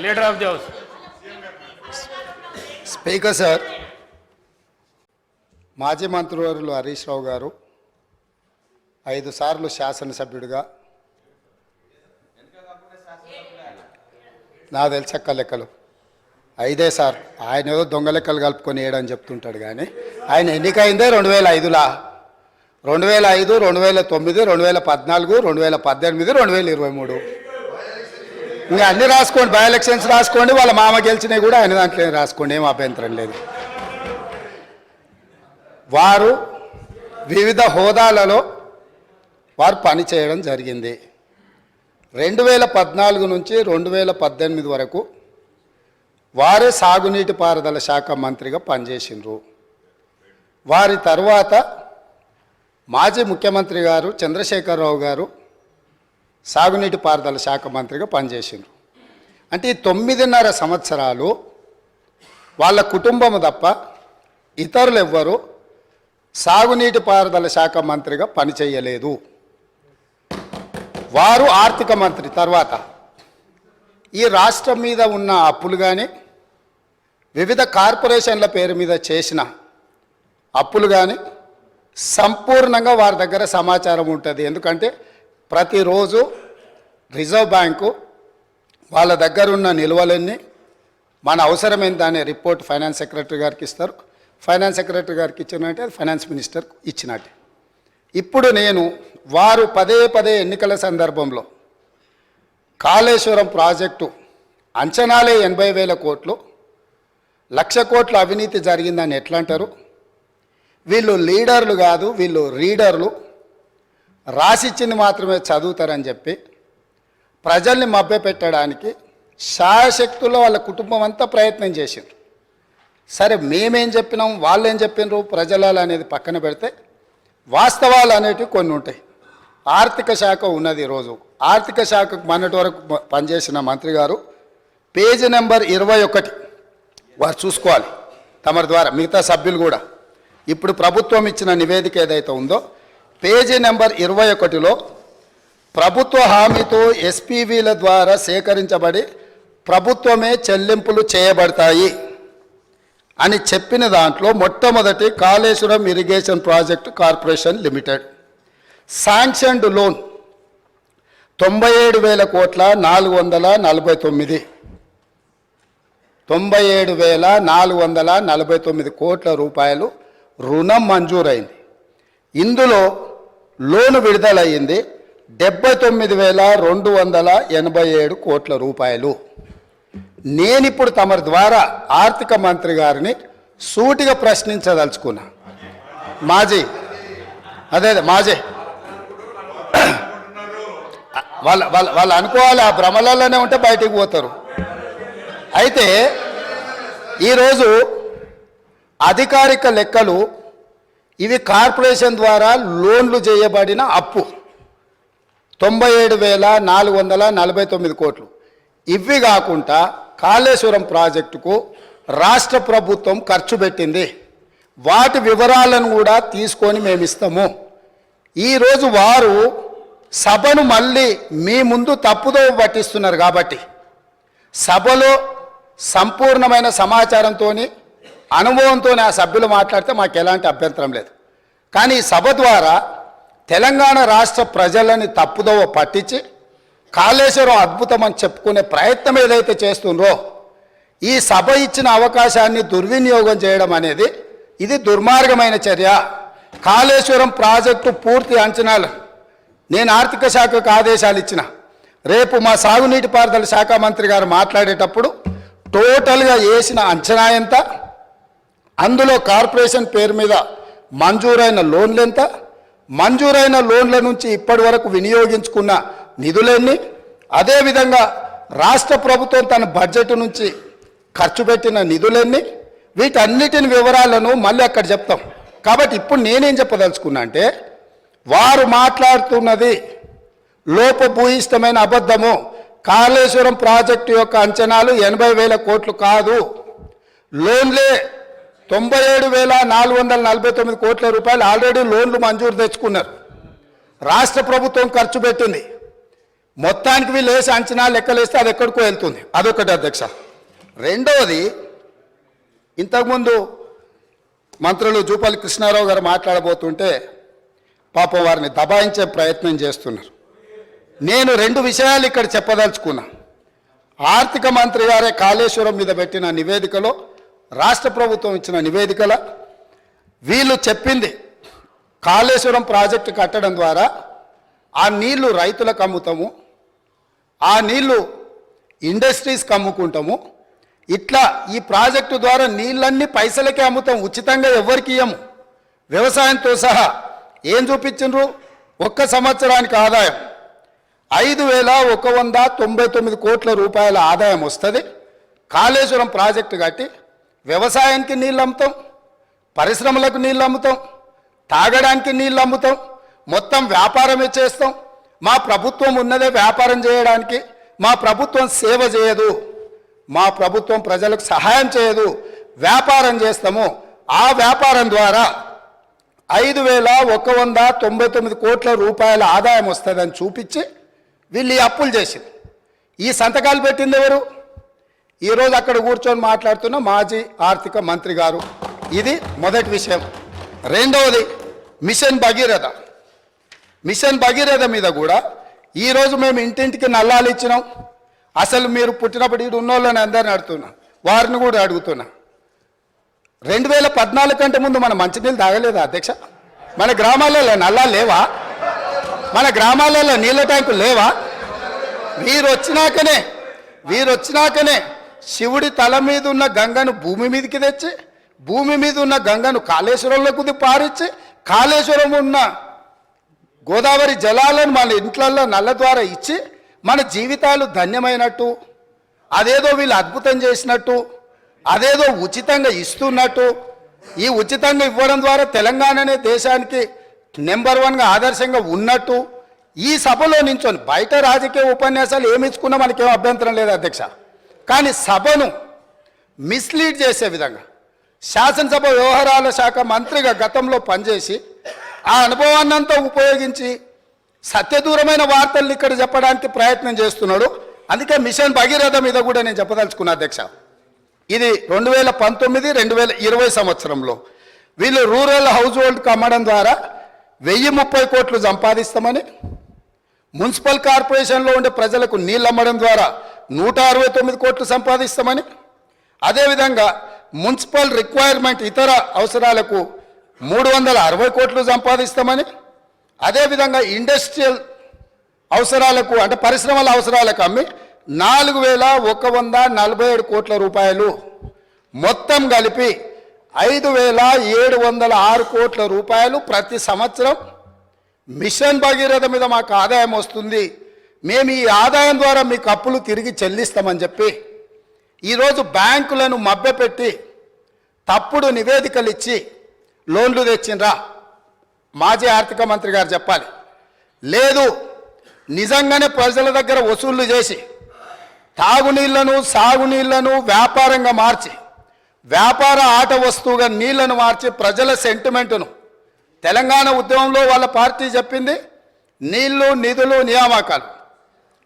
Leader of the house. Speaker sir, మాజీ మంత్రివర్యులు హరీష్ రావు గారు 5 సార్లు శాసనసభ్యుడిగా, నా తెలిసక్క లెక్కలు 5 సార్. ఆయన ఏదో దొంగ లెక్కలు కలుపుకొని వేయడని చెప్తుంటాడు, కానీ ఆయన ఎన్నికైందే 2005లా, 2005, 2009, 2014, 2018, 2023. ఇంకా అన్నీ రాసుకోండి, బై ఎలక్షన్స్ రాసుకోండి, వాళ్ళ మామ గెలిచినవి కూడా ఆయన దాంట్లో రాసుకోండి, ఏం అభ్యంతరం లేదు. వారు వివిధ హోదాలలో వారు పనిచేయడం జరిగింది. 2014 నుంచి 2018 వరకు వారే సాగునీటి పారుదల శాఖ మంత్రిగా పనిచేసిండ్రు. వారి తర్వాత మాజీ ముఖ్యమంత్రి గారు చంద్రశేఖరరావు గారు సాగునీటి పారుదల శాఖ మంత్రిగా పనిచేసిండ్రు. అంటే ఈ 9.5 సంవత్సరాలు వాళ్ళ కుటుంబము తప్ప ఇతరులు ఎవ్వరూ సాగునీటి పారుదల శాఖ మంత్రిగా పనిచేయలేదు. వారు ఆర్థిక మంత్రి తర్వాత ఈ రాష్ట్రం మీద ఉన్న అప్పులు కానీ, వివిధ కార్పొరేషన్ల పేరు మీద చేసిన అప్పులు కానీ సంపూర్ణంగా వారి దగ్గర సమాచారం ఉంటుంది. ఎందుకంటే ప్రతిరోజు రిజర్వ్ బ్యాంకు వాళ్ళ దగ్గర ఉన్న నిల్వలన్నీ మన అవసరమైన అనే రిపోర్ట్ ఫైనాన్స్ సెక్రటరీ గారికి ఇస్తారు. ఫైనాన్స్ సెక్రటరీ గారికి ఇచ్చినట్టే ఫైనాన్స్ మినిస్టర్ ఇచ్చినట్టే. ఇప్పుడు నేను వారు పదే ఎన్నికల సందర్భంలో కాళేశ్వరం ప్రాజెక్టు అంచనాలే 80,000 కోట్లు, 1,00,000 కోట్ల అవినీతి జరిగిందని ఎట్లా అంటారు? వీళ్ళు లీడర్లు కాదు, వీళ్ళు రీడర్లు, రాసిచ్చింది మాత్రమే చదువుతారని చెప్పి ప్రజల్ని మభ్యపెట్టడానికి శాయశక్తుల్లో వాళ్ళ కుటుంబం అంతా ప్రయత్నం చేసిండ్రు. సరే, మేమేం చెప్పినాం, వాళ్ళు ఏం చెప్పినారు, ప్రజల అనేది పక్కన పెడితే వాస్తవాలు అనేటివి కొన్ని ఉంటాయి. ఆర్థిక శాఖ ఉన్నది. ఈరోజు ఆర్థిక శాఖకు మొన్నటి వరకు పనిచేసిన మంత్రి గారు పేజీ నెంబర్ 21 వారు చూసుకోవాలి తమరి ద్వారా, మిగతా సభ్యులు కూడా. ఇప్పుడు ప్రభుత్వం ఇచ్చిన నివేదిక ఏదైతే ఉందో పేజీ నెంబర్ 21లో ప్రభుత్వ హామీతో ఎస్పీవీల ద్వారా సేకరించబడి ప్రభుత్వమే చెల్లింపులు చేయబడతాయి అని చెప్పిన దాంట్లో మొట్టమొదటి Kaleshwaram irrigation project corporation limited sanctioned loan 97,000 కోట్ల 449 97,449 కోట్ల రూపాయలు రుణం మంజూరైంది. ఇందులో లోను విడుదలయ్యింది 79,287 కోట్ల రూపాయలు. నేనిప్పుడు తమరి ద్వారా ఆర్థిక మంత్రి గారిని సూటిగా ప్రశ్నించదలుచుకున్నా. మాజీ వాళ్ళు అనుకోవాలి, ఆ భ్రమలలోనే ఉంటే బయటికి పోతారు. అయితే ఈరోజు అధికారిక లెక్కలు ఇవి కార్పొరేషన్ ద్వారా లోన్లు చేయబడిన అప్పు 97,449 కోట్లు. ఇవి కాకుండా కాళేశ్వరం ప్రాజెక్టుకు రాష్ట్ర ప్రభుత్వం ఖర్చు పెట్టింది. వాటి వివరాలను కూడా తీసుకొని మేము ఇస్తాము. ఈరోజు వారు సభను మళ్ళీ మీ ముందు తప్పుదో పట్టిస్తున్నారు. కాబట్టి సభలో సంపూర్ణమైన సమాచారంతో, అనుభవంతో ఆ సభ్యులు మాట్లాడితే మాకు ఎలాంటి అభ్యంతరం లేదు. కానీ ఈ సభ ద్వారా తెలంగాణ రాష్ట్ర ప్రజలని తప్పుదోవ పట్టించి కాళేశ్వరం అద్భుతం అని చెప్పుకునే ప్రయత్నం ఏదైతే చేస్తుండ్రో, ఈ సభ ఇచ్చిన అవకాశాన్ని దుర్వినియోగం చేయడం అనేది ఇది దుర్మార్గమైన చర్య. కాళేశ్వరం ప్రాజెక్టు పూర్తి అంచనాలు నేను ఆర్థిక శాఖకు ఆదేశాలు ఇచ్చిన. రేపు మా సాగునీటి పారుదల శాఖ మంత్రి గారు మాట్లాడేటప్పుడు టోటల్గా వేసిన అంచనా ఎంత, అందులో కార్పొరేషన్ పేరు మీద మంజూరైన లోన్లు ఎంత, మంజూరైన లోన్ల నుంచి ఇప్పటి వరకు వినియోగించుకున్న నిధులన్నీ, అదేవిధంగా రాష్ట్ర ప్రభుత్వం తన బడ్జెట్ నుంచి ఖర్చు పెట్టిన నిధులన్నీ, వీటన్నిటిని వివరాలను మళ్ళీ అక్కడ చెప్తాం. కాబట్టి ఇప్పుడు నేనేం చెప్పదలుచుకున్నా అంటే, వారు మాట్లాడుతున్నది లోపభూయిష్టమైన అబద్ధము. కాళేశ్వరం ప్రాజెక్టు యొక్క అంచనాలు 80,000 కోట్లు కాదు, లోన్లే 97,449 కోట్ల రూపాయలు ఆల్రెడీ లోన్లు మంజూరు తెచ్చుకున్నారు. రాష్ట్ర ప్రభుత్వం ఖర్చు పెట్టింది. మొత్తానికి వీళ్ళు వేసి అంచనా లెక్కలేస్తే అది ఎక్కడికో వెళ్తుంది. అదొకటి అధ్యక్ష. రెండవది, ఇంతకుముందు మంత్రులు జూపల్లి కృష్ణారావు గారు మాట్లాడబోతుంటే పాపం వారిని దబాయించే ప్రయత్నం చేస్తున్నారు. నేను 2 విషయాలు ఇక్కడ చెప్పదలుచుకున్నా. ఆర్థిక మంత్రి గారే కాళేశ్వరం మీద పెట్టిన నివేదికలో, రాష్ట్ర ప్రభుత్వం ఇచ్చిన నివేదికలో వీళ్ళు చెప్పింది కాళేశ్వరం ప్రాజెక్టు కట్టడం ద్వారా ఆ నీళ్లు రైతులకు అమ్ముతాము, ఆ నీళ్లు ఇండస్ట్రీస్కి అమ్ముకుంటాము, ఇట్లా ఈ ప్రాజెక్టు ద్వారా నీళ్ళన్నీ పైసలకే అమ్ముతాం, ఉచితంగా ఎవరికి ఇయ్యము, వ్యవసాయంతో సహా. ఏం చూపించిండ్రు? ఒక్క సంవత్సరానికి ఆదాయం 5,199 కోట్ల రూపాయల ఆదాయం వస్తుంది. కాళేశ్వరం ప్రాజెక్టు కట్టి వ్యవసాయానికి నీళ్ళు అమ్ముతాం, పరిశ్రమలకు నీళ్ళు అమ్ముతాం, తాగడానికి నీళ్ళు అమ్ముతాం, మొత్తం వ్యాపారమే చేస్తాం. మా ప్రభుత్వం ఉన్నదే వ్యాపారం చేయడానికి. మా ప్రభుత్వం సేవ చేయదు, మా ప్రభుత్వం ప్రజలకు సహాయం చేయదు, వ్యాపారం చేస్తాము. ఆ వ్యాపారం ద్వారా 5,199 కోట్ల రూపాయల ఆదాయం వస్తుందని చూపించి వీళ్ళు ఈ అప్పులు చేసింది. ఈ సంతకాలు పెట్టింది ఎవరు? ఈరోజు అక్కడ కూర్చొని మాట్లాడుతున్న మాజీ ఆర్థిక మంత్రి గారు. ఇది మొదటి విషయం. రెండవది, మిషన్ భగీరథ. మిషన్ భగీరథ మీద కూడా ఈరోజు మేము ఇంటింటికి నల్లాలు ఇచ్చినాం. అసలు మీరు పుట్టినప్పుడు ఇటు ఉన్నోళ్ళని అందరిని అడుగుతున్నా, వారిని కూడా అడుగుతున్నా. 2014 కంటే ముందు మన మంచినీళ్ళు తాగలేదా అధ్యక్ష? మన గ్రామాలలో నల్లాలు లేవా? మన గ్రామాలలో నీళ్ళ ట్యాంకులు లేవా? వీరొచ్చినాకనే శివుడి తల మీద ఉన్న గంగను భూమి మీదకి తెచ్చి, భూమి మీద ఉన్న గంగను కాళేశ్వరంలోకి పారించి, కాళేశ్వరం ఉన్న గోదావరి జలాలను మన ఇంట్లల్లో నల్ల ద్వారా ఇచ్చి మన జీవితాలు ధన్యమైనట్టు, అదేదో వీళ్ళు అద్భుతం చేసినట్టు, అదేదో ఉచితంగా ఇస్తున్నట్టు, ఈ ఉచితంగా ఇవ్వడం ద్వారా తెలంగాణనే దేశానికి నెంబర్ 1గా ఆదర్శంగా ఉన్నట్టు ఈ సభలో నించొని, బయట రాజకీయ ఉపన్యాసాలు ఏమి ఇచ్చుకున్నా మనకేం అభ్యంతరం లేదు అధ్యక్ష, కానీ సభను మిస్లీడ్ చేసే విధంగా శాసనసభ వ్యవహారాల శాఖ మంత్రిగా గతంలో పనిచేసి ఆ అనుభవాన్నంతా ఉపయోగించి సత్యదూరమైన వార్తల్ని ఇక్కడ చెప్పడానికి ప్రయత్నం చేస్తున్నాడు. అందుకే మిషన్ భగీరథ మీద కూడా నేను చెప్పదలుచుకున్నా అధ్యక్ష. ఇది 2019-2020 సంవత్సరంలో వీళ్ళు రూరల్ హౌస్ హోల్డ్కి అమ్మడం ద్వారా 1030 కోట్లు సంపాదిస్తామని, మున్సిపల్ కార్పొరేషన్లో ఉండే ప్రజలకు నీళ్ళు అమ్మడం ద్వారా 169 కోట్లు సంపాదిస్తామని, అదేవిధంగా మున్సిపల్ రిక్వైర్మెంట్ ఇతర అవసరాలకు 360 కోట్లు సంపాదిస్తామని, అదేవిధంగా ఇండస్ట్రియల్ అవసరాలకు అంటే పరిశ్రమల అవసరాలకు అమ్మి 4,147 కోట్ల రూపాయలు, మొత్తం కలిపి 5,706 కోట్ల రూపాయలు ప్రతి సంవత్సరం మిషన్ భగీరథ మీద మాకు ఆదాయం వస్తుంది, మేము ఈ ఆదాయం ద్వారా మీకు అప్పులు తిరిగి చెల్లిస్తామని చెప్పి ఈరోజు బ్యాంకులను మభ్యపెట్టి తప్పుడు నివేదికలు ఇచ్చి లోన్లు తెచ్చిండ్రా? మాజీ ఆర్థిక మంత్రి గారు చెప్పాలి. లేదు, నిజంగానే ప్రజల దగ్గర వసూళ్లు చేసి తాగునీళ్లను సాగునీళ్లను వ్యాపారంగా మార్చి, వ్యాపార ఆట వస్తువుగా నీళ్లను మార్చి ప్రజల సెంటిమెంటును, తెలంగాణ ఉద్యమంలో వాళ్ళ పార్టీ చెప్పింది నీళ్లు నిధులు నియామకాలు,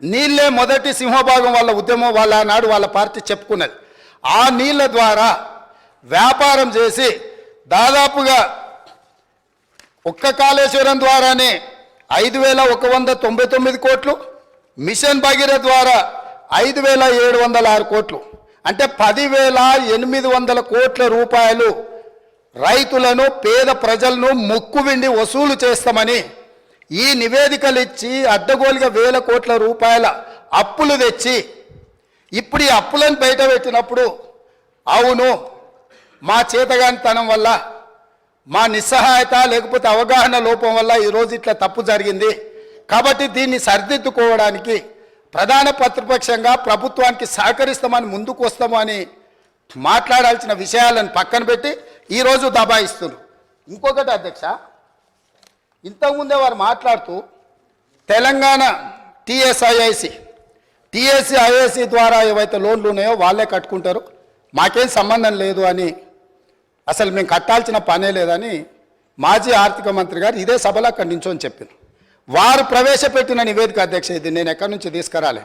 నీళ్ళే మొదటి సింహభాగం వాళ్ళ ఉద్యమం, వాళ్ళ నాడు వాళ్ళ పార్టీ చెప్పుకున్నది. ఆ నీళ్ళ ద్వారా వ్యాపారం చేసి దాదాపుగా ఒక్క కాళేశ్వరం ద్వారానే 5,199 కోట్లు, మిషన్ భగీరథ ద్వారా 5,706 కోట్లు, అంటే 10,800 కోట్ల రూపాయలు రైతులను పేద ప్రజలను ముక్కువిండి వసూలు చేస్తామని ఈ నివేదికలు ఇచ్చి అడ్డగోలుగా 1,000 కోట్ల రూపాయల అప్పులు తెచ్చి ఇప్పుడు ఈ అప్పులను బయట పెట్టినప్పుడు అవును మా చేతగానితనం వల్ల, మా నిస్సహాయత లేకపోతే అవగాహన లోపం వల్ల ఈరోజు ఇట్లా తప్పు జరిగింది, కాబట్టి దీన్ని సరిదిద్దుకోవడానికి ప్రధాన ప్రతిపక్షంగా ప్రభుత్వానికి సహకరిస్తామని ముందుకు వస్తాము అని మాట్లాడాల్సిన విషయాలను పక్కన పెట్టి ఈరోజు దబాయిస్తున్నారు. ఇంకొకటి అధ్యక్ష, ఇంతకుముందే వారు మాట్లాడుతూ తెలంగాణ టీఎస్ఐఐసి ద్వారా ఏవైతే లోన్లు ఉన్నాయో వాళ్ళే కట్టుకుంటారు, మాకేం సంబంధం లేదు అని, అసలు మేము కట్టాల్సిన పనే లేదని మాజీ ఆర్థిక మంత్రి గారు ఇదే సభలో అక్కడి నుంచో చెప్పారు. వారు ప్రవేశపెట్టిన నివేదిక అధ్యక్ష, ఇది నేను ఎక్కడి నుంచి తీసుకురాలే.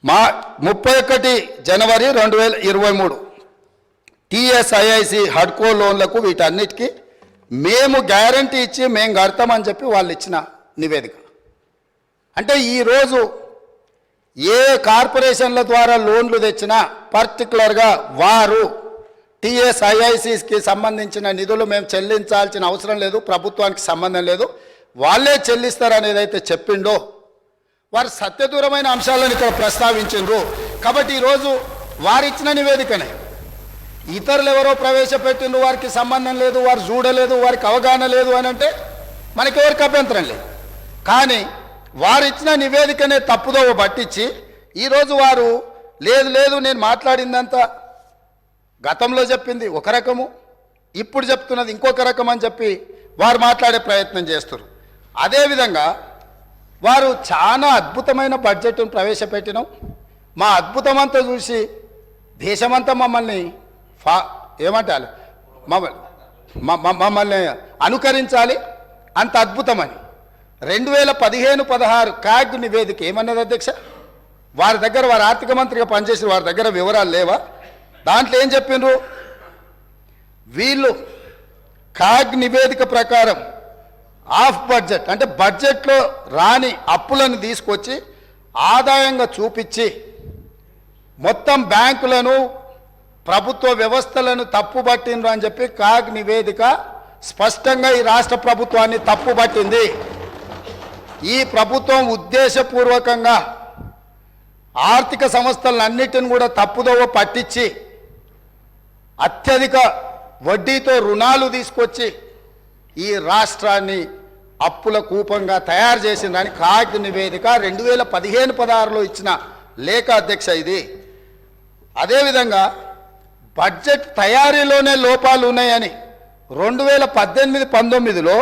మా 31 జనవరి 2023 టీఎస్ఐఐసి హడ్కో లోన్లకు వీటన్నిటికీ మేము గ్యారంటీ ఇచ్చి మేము కడతామని చెప్పి వాళ్ళు ఇచ్చిన నివేదిక. అంటే ఈరోజు ఏ కార్పొరేషన్ల ద్వారా లోన్లు తెచ్చినా పర్టికులర్గా వారు టీఎస్ఐఐసికి సంబంధించిన నిధులు మేము చెల్లించాల్సిన అవసరం లేదు, ప్రభుత్వానికి సంబంధం లేదు, వాళ్ళే చెల్లిస్తారనేది అయితే చెప్పిండో వారు సత్యదూరమైన అంశాలను ఇక్కడ ప్రస్తావించారు. కాబట్టి ఈరోజు వారు ఇచ్చిన నివేదికనే ఇతరులు ఎవరో ప్రవేశపెట్టిండ్రు, వారికి సంబంధం లేదు, వారు చూడలేదు, వారికి అవగాహన లేదు అని అంటే మనకి ఎవరికి అభ్యంతరం లేదు. కానీ వారు ఇచ్చిన నివేదికనే తప్పుదోవ పట్టించి ఈరోజు వారు లేదు లేదు నేను మాట్లాడిందంతా గతంలో చెప్పింది ఒక రకము, ఇప్పుడు చెప్తున్నది ఇంకొక రకం అని చెప్పి వారు మాట్లాడే ప్రయత్నం చేస్తారు. అదేవిధంగా వారు చాలా అద్భుతమైన బడ్జెట్ను ప్రవేశపెట్టినాం, మా అద్భుతమంతా చూసి దేశమంతా మమ్మల్ని ఏమంటారు మమ్మల్ని అనుకరించాలి, అంత అద్భుతమని 2015-16 క్యాగ్ నివేదిక ఏమన్నది అధ్యక్ష? వారి దగ్గర వారు ఆర్థిక మంత్రిగా పనిచేసిన వారి దగ్గర వివరాలు లేవా? దాంట్లో ఏం చెప్పిండ్రు? వీళ్ళు క్యాగ్ నివేదిక ప్రకారం ఆఫ్ బడ్జెట్ అంటే బడ్జెట్లో రాని అప్పులను తీసుకొచ్చి ఆదాయంగా చూపించి మొత్తం బ్యాంకులను ప్రభుత్వ వ్యవస్థలను తప్పుబట్టిండ్రు అని చెప్పి కాగ్ నివేదిక స్పష్టంగా ఈ రాష్ట్ర ప్రభుత్వాన్ని తప్పుబట్టింది. ఈ ప్రభుత్వం ఉద్దేశపూర్వకంగా ఆర్థిక సంస్థలన్నిటిని కూడా తప్పుదోవ పట్టించి అత్యధిక వడ్డీతో రుణాలు తీసుకొచ్చి ఈ రాష్ట్రాన్ని అప్పుల కూపంగా తయారు చేసిందని కాగ్ నివేదిక 2015-16లో ఇచ్చిన లేఖ అధ్యక్ష ఇది. అదేవిధంగా బడ్జెట్ తయారీలోనే లోపాలు ఉన్నాయని 2018-19లో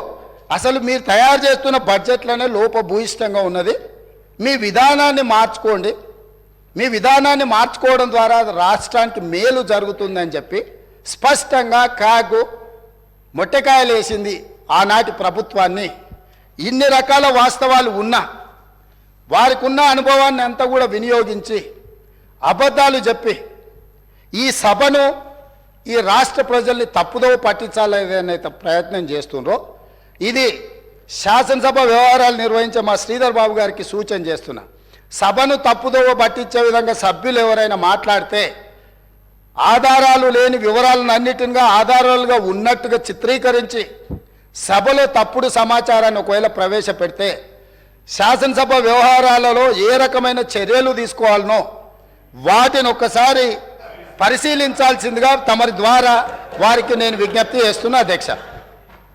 అసలు మీరు తయారు చేస్తున్న బడ్జెట్లోనే లోపభూయిష్టంగా ఉన్నది, మీ విధానాన్ని మార్చుకోండి, మీ విధానాన్ని మార్చుకోవడం ద్వారా రాష్ట్రానికి మేలు జరుగుతుందని చెప్పి స్పష్టంగా కాగు మొట్టకాయలు వేసింది ఆనాటి ప్రభుత్వాన్ని. ఇన్ని రకాల వాస్తవాలు ఉన్నా వారికి ఉన్న అనుభవాన్ని అంతా కూడా వినియోగించి అబద్ధాలు చెప్పి ఈ సభను ఈ రాష్ట్ర ప్రజల్ని తప్పుదోవ పట్టించాలనే ప్రయత్నం చేస్తుండ్రో ఇది శాసనసభ వ్యవహారాలు నిర్వహించే మా శ్రీధర్ బాబు గారికి సూచన చేస్తున్నా. సభను తప్పుదోవ పట్టించే విధంగా సభ్యులు ఎవరైనా మాట్లాడితే ఆధారాలు లేని వివరాలను అన్నిటిగా ఆధారాలుగా ఉన్నట్టుగా చిత్రీకరించి సభలో తప్పుడు సమాచారాన్ని ఒకవేళ ప్రవేశపెడితే శాసనసభ వ్యవహారాలలో ఏ రకమైన చర్యలు తీసుకోవాలనో వాటిని ఒక్కసారి పరిశీలించాల్సిందిగా తమరి ద్వారా వారికి నేను విజ్ఞప్తి చేస్తున్నా అధ్యక్ష.